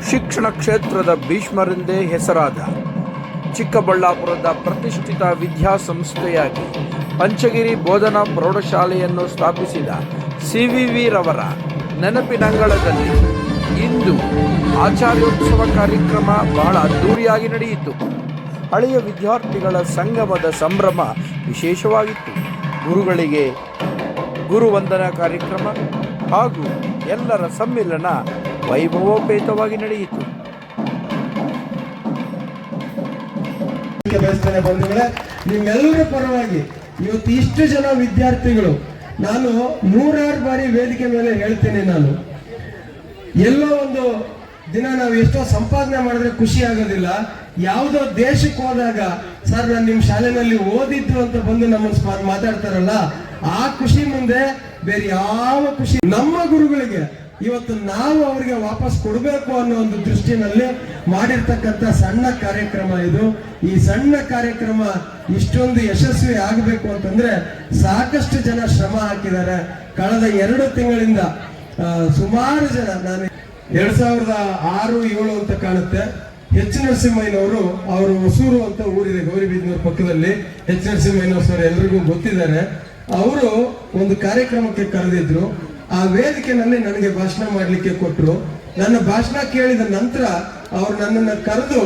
ಶಿಕ್ಷಣ ಕ್ಷೇತ್ರದ ಭೀಷ್ಮರೆಂದೇ ಹೆಸರಾದ ಚಿಕ್ಕಬಳ್ಳಾಪುರದ ಪ್ರತಿಷ್ಠಿತ ವಿದ್ಯಾಸಂಸ್ಥೆಯಾಗಿ ಪಂಚಗಿರಿ ಬೋಧನಾ ಪ್ರೌಢಶಾಲೆಯನ್ನು ಸ್ಥಾಪಿಸಿದ CVV ರವರ ನೆನಪಿನಂಗಳದಲ್ಲಿ ಇಂದು ಆಚಾರ್ಯೋತ್ಸವ ಕಾರ್ಯಕ್ರಮ ಬಹಳ ಅದ್ದೂರಿಯಾಗಿ ನಡೆಯಿತು. ಹಳೆಯ ವಿದ್ಯಾರ್ಥಿಗಳ ಸಂಗಮದ ಸಂಭ್ರಮ ವಿಶೇಷವಾಗಿತ್ತು. ಗುರುಗಳಿಗೆ ಗುರುವಂದನಾ ಕಾರ್ಯಕ್ರಮ ಹಾಗೂ ಎಲ್ಲರ ಸಮ್ಮಿಲನ ವೈಭವೋಪೇತವಾಗಿ ನಡೆಯಿತು. ಬಂಧುಗಳೇ, ನಿಮ್ಮೆಲ್ಲರ ಪರವಾಗಿ ಇವತ್ತು ಇಷ್ಟು ಜನ ವಿದ್ಯಾರ್ಥಿಗಳು, ನಾನು 100 ಬಾರಿ ವೇದಿಕೆ ಮೇಲೆ ಹೇಳ್ತೇನೆ, ನಾನು ಎಲ್ಲೋ ಒಂದು ದಿನ ನಾವು ಎಷ್ಟೋ ಸಂಪಾದನೆ ಮಾಡಿದ್ರೆ ಖುಷಿ ಆಗೋದಿಲ್ಲ. ಯಾವುದೋ ದೇಶಕ್ಕೆ ಹೋದಾಗ ಸರ್ ನಾನು ನಿಮ್ಮ ಶಾಲೆನಲ್ಲಿ ಓದಿದ್ದು ಅಂತ ಬಂದು ನಮ್ಮನ್ನು ಮಾತಾಡ್ತಾರಲ್ಲ, ಆ ಖುಷಿ ಮುಂದೆ ಬೇರೆ ಯಾವ ಖುಷಿ. ನಮ್ಮ ಗುರುಗಳಿಗೆ ಇವತ್ತು ನಾವು ಅವರಿಗೆ ವಾಪಸ್ ಕೊಡಬೇಕು ಅನ್ನೋ ಒಂದು ದೃಷ್ಟಿನಲ್ಲಿ ಮಾಡಿರ್ತಕ್ಕಂಥ ಸಣ್ಣ ಕಾರ್ಯಕ್ರಮ ಇದು. ಈ ಸಣ್ಣ ಕಾರ್ಯಕ್ರಮ ಇಷ್ಟೊಂದು ಯಶಸ್ವಿ ಆಗಬೇಕು ಅಂತಂದ್ರೆ ಸಾಕಷ್ಟು ಜನ ಶ್ರಮ ಹಾಕಿದ್ದಾರೆ. ಕಳೆದ 2 ತಿಂಗಳಿಂದ ಸುಮಾರು ಜನ, ನಾನು 2006-07 ಅಂತ ಕಾಣುತ್ತೆ, ಎಚ್ ನರಸಿಂಹಯ್ಯನವರು, ಅವರು ಹೊಸೂರು ಅಂತ ಊರಿದೆ ಗೌರಿಬಿದನೂರು ಪಕ್ಕದಲ್ಲಿ. ಎಚ್ ನರಸಿಂಹಯ್ಯನವರು ಸರ್ ಎಲ್ರಿಗೂ ಗೊತ್ತಿದ್ದಾರೆ. ಅವರು ಒಂದು ಕಾರ್ಯಕ್ರಮಕ್ಕೆ ಕರೆದಿದ್ರು. ಆ ವೇದಿಕೆನಲ್ಲಿ ನನಗೆ ಭಾಷಣ ಮಾಡ್ಲಿಕ್ಕೆ ಕೊಟ್ಟರು. ನನ್ನ ಭಾಷಣ ಕೇಳಿದ ನಂತರ ಅವ್ರು ನನ್ನನ್ನ ಕರೆದು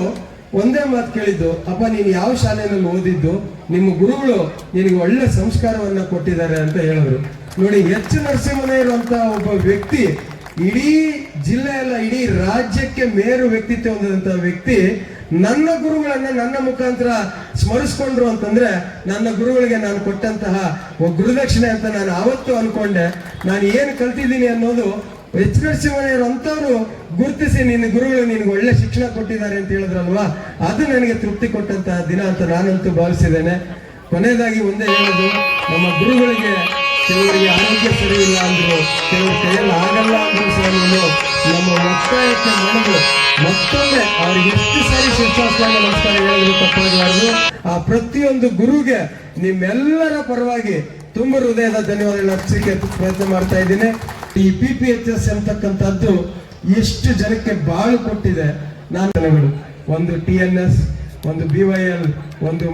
ಒಂದೇ ಮಾತು ಕೇಳಿದ್ದು, ಅಪ್ಪ ನೀನು ಯಾವ ಶಾಲೆಯಲ್ಲಿ ಓದಿದ್ದು, ನಿಮ್ಮ ಗುರುಗಳು ನಿನಗೆ ಒಳ್ಳೆ ಸಂಸ್ಕಾರವನ್ನ ಕೊಟ್ಟಿದ್ದಾರೆ ಅಂತ ಹೇಳಿದ್ರು. ನೋಡಿ, ಎಚ್ ನರಸಿಂಹಯ್ಯರು ಅಂತ ಒಬ್ಬ ವ್ಯಕ್ತಿ, ಇಡೀ ಜಿಲ್ಲೆಯಲ್ಲ ಇಡೀ ರಾಜ್ಯಕ್ಕೆ ಮೇರು ವ್ಯಕ್ತಿತ್ವ ಹೊಂದಿದಂತ ವ್ಯಕ್ತಿ ನನ್ನ ಗುರುಗಳನ್ನ ನನ್ನ ಮುಖಾಂತರ ಸ್ಮರಿಸ್ಕೊಂಡ್ರು ಅಂತಂದ್ರೆ ನನ್ನ ಗುರುಗಳಿಗೆ ನಾನು ಕೊಟ್ಟಂತಹ ಗುರುದಕ್ಷಿಣೆ ಅಂತ ನಾನು ಆವತ್ತು ಅನ್ಕೊಂಡೆ. ನಾನು ಏನು ಕಲ್ತಿದ್ದೀನಿ ಅನ್ನೋದು ಎಚ್ ನರಸಿಂಹಯ್ಯರು ಅಂತವ್ರು ಗುರುತಿಸಿ ನಿನ್ನ ಗುರುಗಳು ನಿನ್ಗೆ ಒಳ್ಳೆ ಶಿಕ್ಷಣ ಕೊಟ್ಟಿದ್ದಾರೆ ಅಂತ ಹೇಳಿದ್ರಲ್ವಾ, ಅದು ನನಗೆ ತೃಪ್ತಿ ಕೊಟ್ಟಂತಹ ದಿನ ಅಂತ ನಾನಂತೂ ಭಾವಿಸಿದ್ದೇನೆ. ಕೊನೆಯದಾಗಿ ಒಂದೇ ಹೇಳೋದು, ನಮ್ಮ ಗುರುಗಳಿಗೆ ಕೆಲವರಿಗೆ ಆರೋಗ್ಯ ಸರಿ ಇಲ್ಲ ಅಂದ್ರು, ಕೆಲವರು ಕೈಯಲ್ಲಿ ಆಗಲ್ಲ ಅಂದ್ರು ಸಹ ನಮ್ಮ ಒತ್ತಾಯಕ್ಕೆ ಮನದು ಮತ್ತೊಮ್ಮೆ ಅವ್ರಿಗೆ ಎಷ್ಟು ಸಾರಿ ಶಿಕ್ಷಾಸ್ತಾನ ನಮಸ್ಕಾರ ಹೇಳಿದ್ರು ತಪ್ಪಾಗಲಾರದು. ಆ ಪ್ರತಿಯೊಂದು ಗುರುಗೆ ನಿಮ್ಮೆಲ್ಲರ ಪರವಾಗಿ ತುಂಬ ಹೃದಯದ ಧನ್ಯವಾದಗಳು ಅರ್ಪಿಸಲಿಕ್ಕೆ ಪ್ರಯತ್ನ ಮಾಡ್ತಾ ಇದ್ದೀನಿ. ಈ PPHS ಅಂತಕ್ಕಂಥದ್ದು ಎಷ್ಟು ಜನಕ್ಕೆ ಬಾಳು ಕೊಟ್ಟಿದೆ. ಒಂದು TNS, ಒಂದು BYL, ಒಂದು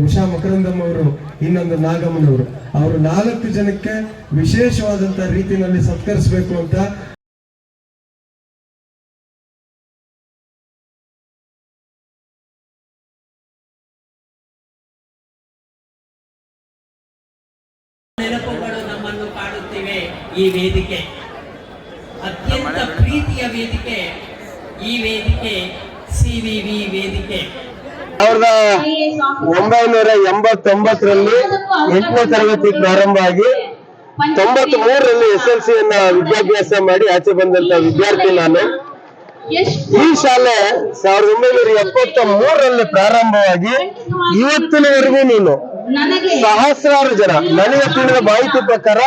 ಉಷಾ ಮಕರಂದಮ್ ಅವರು, ಇನ್ನೊಂದು ನಾಗಮ್ಮನವರು, ಅವರು 4 ಜನಕ್ಕೆ ವಿಶೇಷವಾದಂತಹ ರೀತಿಯಲ್ಲಿ ಸತ್ಕರಿಸಬೇಕು ಅಂತ ನೆನಪುಗಳು ನಮ್ಮನ್ನು ಕಾಡುತ್ತಿವೆ. ಈ ವೇದಿಕೆ ಅತ್ಯಂತ ಪ್ರೀತಿಯ ವೇದಿಕೆ. ಈ ವೇದಿಕೆ CVV ವೇದಿಕೆ. 1989ರಲ್ಲಿ 8ನೇ ತರಗತಿ ಪ್ರಾರಂಭ ಆಗಿ 93ರಲ್ಲಿ SLC ವಿದ್ಯಾಭ್ಯಾಸ ಮಾಡಿ ಆಚೆ ಬಂದಂತ ವಿದ್ಯಾರ್ಥಿ ನಾನು. ಈ ಶಾಲೆ 1973ರಲ್ಲಿ ಪ್ರಾರಂಭವಾಗಿ ಇವತ್ತಿನವರೆಗೂ ನೀನು ಸಹಸ್ರಾರು ಜನ, ನನಗೆ ತಿಳಿದ ಮಾಹಿತಿ ಪ್ರಕಾರ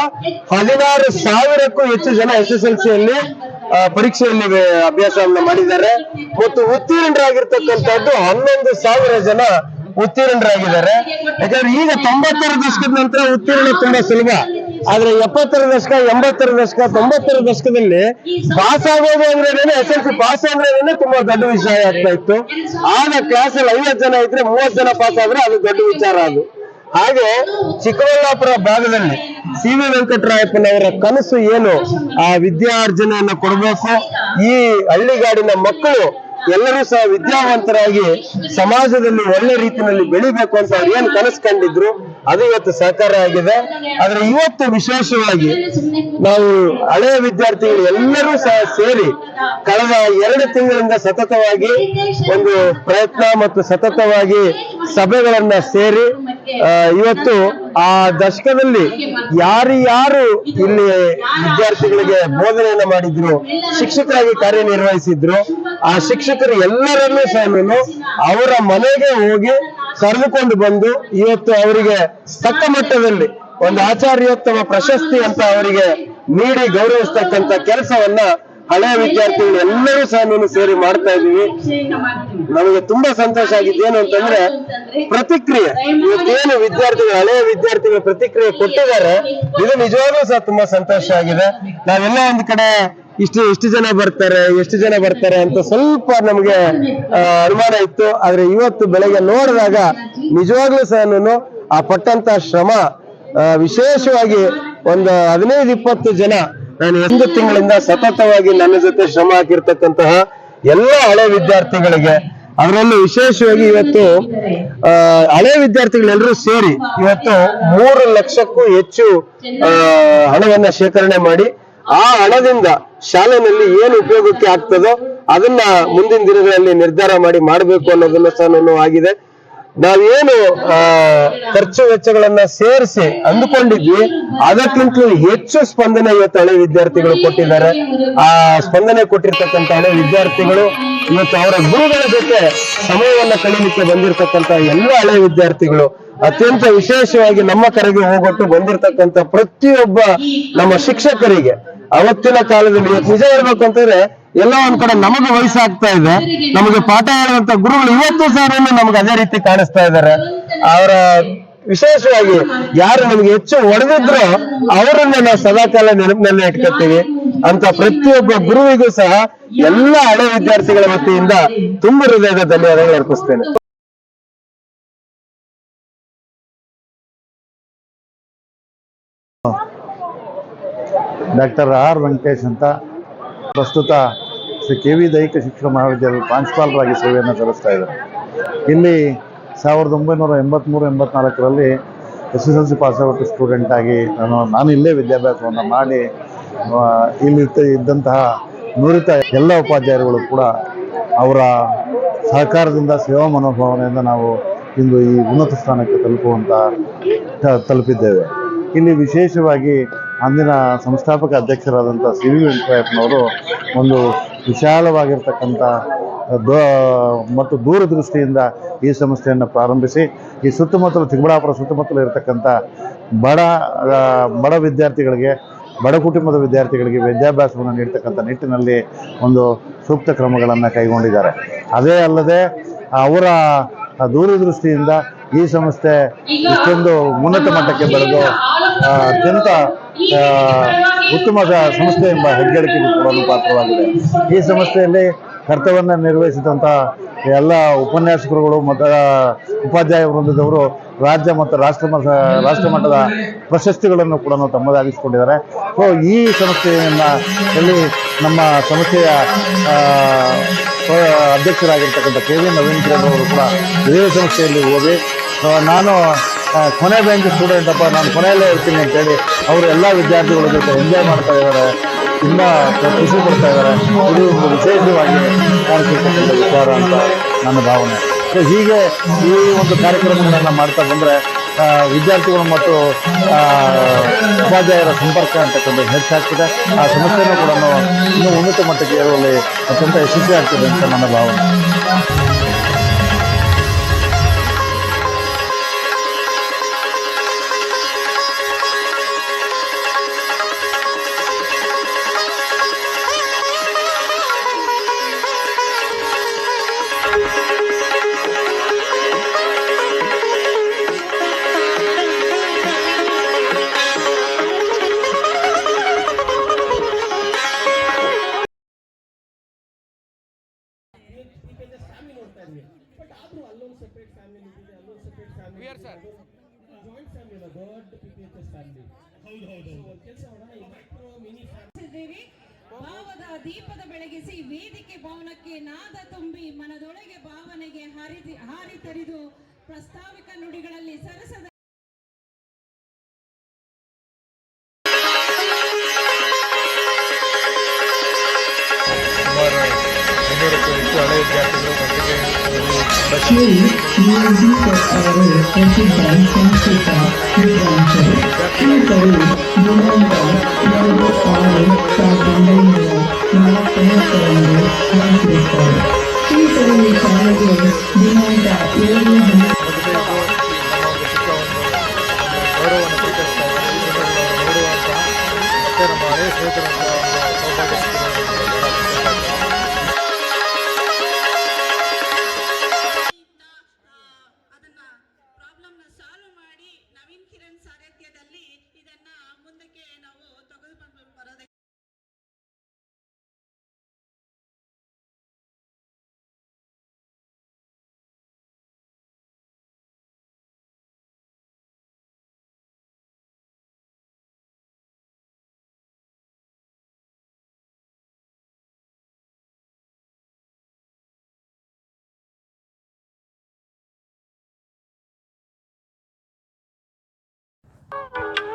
16,000ಕ್ಕೂ ಹೆಚ್ಚು ಜನ SSLCಯಲ್ಲಿ ಪರೀಕ್ಷೆಯಲ್ಲಿ ಅಭ್ಯಾಸವನ್ನ ಮಾಡಿದ್ದಾರೆ. ಮತ್ತು ಉತ್ತೀರ್ಣರಾಗಿರ್ತಕ್ಕಂಥದ್ದು 11,000 ಜನ ಉತ್ತೀರ್ಣರಾಗಿದ್ದಾರೆ. ಯಾಕಂದ್ರೆ ಈಗ 90ರ ದಶಕದ ನಂತರ ಉತ್ತೀರ್ಣ ತುಂಬಾ ಸುಲಭ, ಆದ್ರೆ 70ರ ದಶಕ, 80ರ ದಶಕ, 90ರ ದಶಕದಲ್ಲಿ ಪಾಸ್ ಆಗೋದು ಅಂದ್ರೇನೆ, SLC ಪಾಸ್ ಅಂದ್ರೇನೆ ತುಂಬಾ ದೊಡ್ಡ ವಿಷಯ ಆಗ್ತಾ ಇತ್ತು. ಆಗ ಕ್ಲಾಸಲ್ಲಿ 50 ಜನ ಇದ್ರೆ 30 ಜನ ಪಾಸ್ ಆದ್ರೆ ಅದು ದೊಡ್ಡ ವಿಚಾರ. ಅದು ಹಾಗೆ ಚಿಕ್ಕಬಳ್ಳಾಪುರ ಭಾಗದಲ್ಲಿ CV ವೆಂಕಟರಾಯಪ್ಪನವರ ಕನಸು ಏನು, ಆ ವಿದ್ಯಾರ್ಜನೆಯನ್ನ ಕೊಡಬೇಕು, ಈ ಹಳ್ಳಿಗಾಡಿನ ಮಕ್ಕಳು ಎಲ್ಲರೂ ಸಹ ವಿದ್ಯಾವಂತರಾಗಿ ಸಮಾಜದಲ್ಲಿ ಒಳ್ಳೆ ರೀತಿಯಲ್ಲಿ ಬೆಳಿಬೇಕು ಅಂತ ಅವ್ರು ಏನ್ ಕನಸು ಕಂಡಿದ್ರು ಅದು ಇವತ್ತು ಸಾಕಾರ ಆಗಿದೆ. ಆದ್ರೆ ಇವತ್ತು ವಿಶೇಷವಾಗಿ ನಾವು ಹಳೆಯ ವಿದ್ಯಾರ್ಥಿಗಳು ಎಲ್ಲರೂ ಸಹ ಸೇರಿ ಕಳೆದ 2 ತಿಂಗಳಿಂದ ಸತತವಾಗಿ ಒಂದು ಪ್ರಯತ್ನ ಮತ್ತು ಸತತವಾಗಿ ಸಭೆಗಳನ್ನ ಸೇರಿ ಇವತ್ತು ಆ ದಶಕದಲ್ಲಿ ಯಾರು ಇಲ್ಲಿ ವಿದ್ಯಾರ್ಥಿಗಳಿಗೆ ಬೋಧನೆಯನ್ನ ಮಾಡಿದ್ರು, ಶಿಕ್ಷಕರಾಗಿ ಕಾರ್ಯನಿರ್ವಹಿಸಿದ್ರು, ಆ ಶಿಕ್ಷಕರು ಎಲ್ಲರನ್ನೂ ಸಹ ಅವರ ಮನೆಗೆ ಹೋಗಿ ಕರೆದುಕೊಂಡು ಬಂದು ಇವತ್ತು ಅವರಿಗೆ ತಕ್ಕ ಮಟ್ಟದಲ್ಲಿ ಒಂದು ಆಚಾರ್ಯೋತ್ತಮ ಪ್ರಶಸ್ತಿ ಅಂತ ಅವರಿಗೆ ನೀಡಿ ಗೌರವಿಸ್ತಕ್ಕಂಥ ಕೆಲಸವನ್ನ ಹಳೆಯ ವಿದ್ಯಾರ್ಥಿಗಳು ಎಲ್ಲರೂ ಸಹ ಸೇರಿ ಮಾಡ್ತಾ ಇದೀವಿ. ನಮಗೆ ತುಂಬಾ ಸಂತೋಷ ಆಗಿದ್ದು ಏನು ಅಂತಂದ್ರೆ ಪ್ರತಿಕ್ರಿಯೆ, ಇವತ್ತೇನು ವಿದ್ಯಾರ್ಥಿಗಳು ಹಳೆಯ ವಿದ್ಯಾರ್ಥಿಗಳು ಪ್ರತಿಕ್ರಿಯೆ ಕೊಟ್ಟಿದ್ದಾರೆ, ಇದು ನಿಜವಾಗ್ಲೂ ಸಹ ತುಂಬಾ ಸಂತೋಷ ಆಗಿದೆ. ನಾವೆಲ್ಲ ಒಂದ್ ಕಡೆ ಇಷ್ಟು ಜನ ಬರ್ತಾರೆ ಅಂತ ಸ್ವಲ್ಪ ನಮಗೆ ಅನುಮಾನ ಇತ್ತು. ಆದ್ರೆ ಇವತ್ತು ಬೆಳಗ್ಗೆ ನೋಡಿದಾಗ ನಿಜವಾಗ್ಲೂ ಸಹ ಆ ಪಟ್ಟಂತ ಶ್ರಮ, ವಿಶೇಷವಾಗಿ ಒಂದು 15-20 ಜನ, ನಾನು 1 ತಿಂಗಳಿಂದ ಸತತವಾಗಿ ನನ್ನ ಜೊತೆ ಶ್ರಮ ಹಾಕಿರ್ತಕ್ಕಂತಹ ಎಲ್ಲ ಹಳೆ ವಿದ್ಯಾರ್ಥಿಗಳಿಗೆ, ಅದರಲ್ಲೂ ವಿಶೇಷವಾಗಿ ಇವತ್ತು ಹಳೆ ವಿದ್ಯಾರ್ಥಿಗಳೆಲ್ಲರೂ ಸೇರಿ ಇವತ್ತು 3 ಲಕ್ಷಕ್ಕೂ ಹೆಚ್ಚು ಹಣವನ್ನ ಶೇಖರಣೆ ಮಾಡಿ, ಆ ಹಣದಿಂದ ಶಾಲೆಯಲ್ಲಿ ಏನು ಉಪಯೋಗಕ್ಕೆ ಆಗ್ತದೋ ಅದನ್ನ ಮುಂದಿನ ದಿನಗಳಲ್ಲಿ ನಿರ್ಧಾರ ಮಾಡಬೇಕು ಅನ್ನೋದನ್ನು ಸಹ ಆಗಿದೆ. ನಾವೇನು ಖರ್ಚು ವೆಚ್ಚಗಳನ್ನ ಸೇರಿಸಿ ಅಂದುಕೊಂಡಿದ್ವಿ ಅದಕ್ಕಿಂತಲೂ ಹೆಚ್ಚು ಸ್ಪಂದನೆ ಇವತ್ತು ಹಳೆ ವಿದ್ಯಾರ್ಥಿಗಳು ಕೊಟ್ಟಿದ್ದಾರೆ. ಆ ಸ್ಪಂದನೆ ಕೊಟ್ಟಿರ್ತಕ್ಕಂಥ ಹಳೆ ವಿದ್ಯಾರ್ಥಿಗಳು ಇವತ್ತು ಅವರ ಗುರುಗಳ ಜೊತೆ ಸಮಯವನ್ನ ಕಳೀಲಿಕ್ಕೆ ಬಂದಿರತಕ್ಕಂತ ಎಲ್ಲ ಹಳೆ ವಿದ್ಯಾರ್ಥಿಗಳು, ಅತ್ಯಂತ ವಿಶೇಷವಾಗಿ ನಮ್ಮ ಕರೆಗೆ ಹೋಗೊಟ್ಟು ಬಂದಿರತಕ್ಕಂತ ಪ್ರತಿಯೊಬ್ಬ ನಮ್ಮ ಶಿಕ್ಷಕರಿಗೆ ಅವತ್ತಿನ ಕಾಲದಲ್ಲಿ ನಿಜ ಹೇಳ್ಬೇಕು ಅಂತಂದ್ರೆ ಎಲ್ಲ ಒಂದ್ ಕಡೆ ನಮಗೆ ವಯಸ್ಸಾಗ್ತಾ ಇದೆ, ನಮಗೆ ಪಾಠ ಹೇಳುವಂತ ಗುರುಗಳು ಇವತ್ತು ಸಹ ನಮ್ಗೆ ಅದೇ ರೀತಿ ಕಾಣಿಸ್ತಾ ಇದ್ದಾರೆ. ಅವರ ವಿಶೇಷವಾಗಿ ಯಾರು ನಮ್ಗೆ ಹೆಚ್ಚು ಹೊಡೆದಿದ್ರು ಅವರನ್ನ ನಾವು ಸದಾಕಾಲ ನೆನಪಿನಲ್ಲಿ ಇಟ್ಕೊತೀವಿ ಅಂತ ಪ್ರತಿಯೊಬ್ಬ ಗುರುವಿಗೂ ಸಹ ಎಲ್ಲ ಹಳೆ ವಿದ್ಯಾರ್ಥಿಗಳ ವತಿಯಿಂದ ತುಂಬ ಹೃದಯದ ಧನ್ಯವಾದಗಳು ಅರ್ಪಿಸ್ತೇನೆ. ಡಾಕ್ಟರ್ ಆರ್ ವೆಂಕಟೇಶ್ ಅಂತ, ಪ್ರಸ್ತುತ ಶ್ರೀ KV ದೈಹಿಕ ಶಿಕ್ಷಣ ಮಹಾವಿದ್ಯಾಲಯದ ಪ್ರಾಂಶುಪಾಲರಾಗಿ ಸೇವೆಯನ್ನು ಸಲ್ಲಿಸ್ತಾ ಇದ್ದಾರೆ. ಇಲ್ಲಿ 1983-84ರಲ್ಲಿ SSLC ಪಾಸ್ಔಟ್ ಸ್ಟೂಡೆಂಟ್ ಆಗಿ ನಾನು ಇಲ್ಲೇ ವಿದ್ಯಾಭ್ಯಾಸವನ್ನು ಮಾಡಿ ಇಲ್ಲಿ ಇದ್ದಂತಹ ನುರಿತ ಎಲ್ಲ ಉಪಾಧ್ಯಾಯರುಗಳು ಕೂಡ ಅವರ ಸಹಕಾರದಿಂದ, ಸೇವಾ ಮನೋಭಾವನೆಯಿಂದ ನಾವು ಇಂದು ಈ ಉನ್ನತ ಸ್ಥಾನಕ್ಕೆ ತಲುಪಿದ್ದೇವೆ. ಇಲ್ಲಿ ವಿಶೇಷವಾಗಿ ಅಂದಿನ ಸಂಸ್ಥಾಪಕ ಅಧ್ಯಕ್ಷರಾದಂಥ CV ವೆಂಕಟರಾಯಪ್ಪನವರು ಒಂದು ವಿಶಾಲವಾಗಿರ್ತಕ್ಕಂಥ ಮತ್ತು ದೂರದೃಷ್ಟಿಯಿಂದ ಈ ಸಂಸ್ಥೆಯನ್ನು ಪ್ರಾರಂಭಿಸಿ ಈ ಸುತ್ತಮುತ್ತಲು ಚಿಕ್ಕಬಳ್ಳಾಪುರ ಸುತ್ತಮುತ್ತಲು ಇರತಕ್ಕಂಥ ಬಡ ವಿದ್ಯಾರ್ಥಿಗಳಿಗೆ, ಬಡ ಕುಟುಂಬದ ವಿದ್ಯಾರ್ಥಿಗಳಿಗೆ ವಿದ್ಯಾಭ್ಯಾಸವನ್ನು ನೀಡ್ತಕ್ಕಂಥ ನಿಟ್ಟಿನಲ್ಲಿ ಒಂದು ಸೂಕ್ತ ಕ್ರಮಗಳನ್ನು ಕೈಗೊಂಡಿದ್ದಾರೆ. ಅದೇ ಅಲ್ಲದೆ ಅವರ ದೂರದೃಷ್ಟಿಯಿಂದ ಈ ಸಂಸ್ಥೆ ಇಷ್ಟೊಂದು ಉನ್ನತ ಮಟ್ಟಕ್ಕೆ ಬೆಳೆದು ಅತ್ಯಂತ ಉತ್ತಮ ಸಂಸ್ಥೆ ಎಂಬ ಹೆಗ್ಗಳಿಕೆಗೂ ಕೂಡ ಪಾತ್ರವಾಗಿದೆ. ಈ ಸಂಸ್ಥೆಯಲ್ಲಿ ಕರ್ತವ್ಯವನ್ನು ನಿರ್ವಹಿಸಿದಂಥ ಎಲ್ಲ ಉಪನ್ಯಾಸಕರುಗಳು ಮತ್ತು ಉಪಾಧ್ಯಾಯ ವೃಂದದವರು ರಾಜ್ಯ ಮತ್ತು ರಾಷ್ಟ್ರಮಟ್ಟದ ಪ್ರಶಸ್ತಿಗಳನ್ನು ಕೂಡ ತಮ್ಮದಾಗಿಸಿಕೊಂಡಿದ್ದಾರೆ. ಸೊ ಈ ಸಂಸ್ಥೆಯಲ್ಲಿ ನಮ್ಮ ಸಂಸ್ಥೆಯ ಅಧ್ಯಕ್ಷರಾಗಿರ್ತಕ್ಕಂಥ KV ನವೀನ್ ಕಿರಣ್ ಅವರು ಕೂಡ ಇದೇ ಸಂಸ್ಥೆಯಲ್ಲಿ ಓದಿ, ನಾನು ಕೊನೆ ಬೆಂಚ್ ಸ್ಟೂಡೆಂಟ್ ಅಪ್ಪ, ನಾನು ಕೊನೆಯಲ್ಲೇ ಇರ್ತೀನಿ ಅಂತೇಳಿ ಅವರು ಎಲ್ಲ ವಿದ್ಯಾರ್ಥಿಗಳ ಜೊತೆ ಎಂಜಾಯ್ ಮಾಡ್ತಾ ಇದ್ದಾರೆ, ತುಂಬ ಖುಷಿ ಪಡ್ತಾ ಇದ್ದಾರೆ. ಇದು ಒಂದು ವಿಶೇಷವಾಗಿ ಕಾಣಿಸಿರ್ತಕ್ಕಂಥ ವಿಚಾರ ಅಂತ ನನ್ನ ಭಾವನೆ. ಸೊ ಹೀಗೆ ಈ ಒಂದು ಕಾರ್ಯಕ್ರಮಗಳನ್ನು ಮಾಡ್ತಾ ಬಂದರೆ ವಿದ್ಯಾರ್ಥಿಗಳು ಮತ್ತು ಉಪಾಧ್ಯಾಯರ ಸಂಪರ್ಕ ಅಂತಕ್ಕಂಥದ್ದು ಹೆಚ್ಚಾಗ್ತದೆ. ಆ ಸಮಸ್ಯೆನೂ ಕೂಡ ಇನ್ನೂ ಉನ್ನತ ಮಟ್ಟಕ್ಕೆ ಏರುವಲ್ಲಿ ಅತ್ಯಂತ ಯಶಸ್ವಿ ಆಗ್ತದೆ ಅಂತ ನನ್ನ ಭಾವನೆ. ಬಟ್ ಆದ್ರೂ ಅಲ್ಲೊಂದು ಸೆಪರೇಟ್ ಫ್ಯಾಮಿಲಿ ಇದೆ, ಅಲ್ಲೊಂದು ಸೆಪರೇಟ್ ಫ್ಯಾಮಿಲಿ, ಜಾಯಿಂಟ್ ಫ್ಯಾಮಿಲಿ ಅಲ್ಲ, ದೊಡ್ಡ PPHS ಫ್ಯಾಮಿಲಿ. ಹೌದು ಕೆಲಸ ಮಾಡೋಣ, ಈ ಮೈಕ್ರೋ ಮಿನಿ ಫ್ಯಾಮಿಲಿ. ಭಾವದ ದೀಪದ ಬೆಳಗಿಸಿ ವೇದಿಕೆ ಭವನಕ್ಕೆ ನಾದ ತುಂಬಿ ಮನದೊಳಗೆ ಭಾವನೆಗೆ ಹಾರಿ ತರಿದು ಪ್ರಸ್ತಾವಿಕ ನುಡಿಗಳಲ್ಲಿ ಸರಸದ ಹಳೆ ವಿದ್ಯಾರ್ಥಿಗಳು ಗೌರವವನ್ನು ಸ್ವೀಕರಿಸ್ತಾ ಇದ್ದಾರೆ. ಈ ಸಂದರ್ಭದಲ್ಲಿ ನೋಡುವಂತಹ ಮತ್ತೆ ನಮ್ಮ ಹಳೆಯ ಸ್ನೇಹಿತರಂತ you.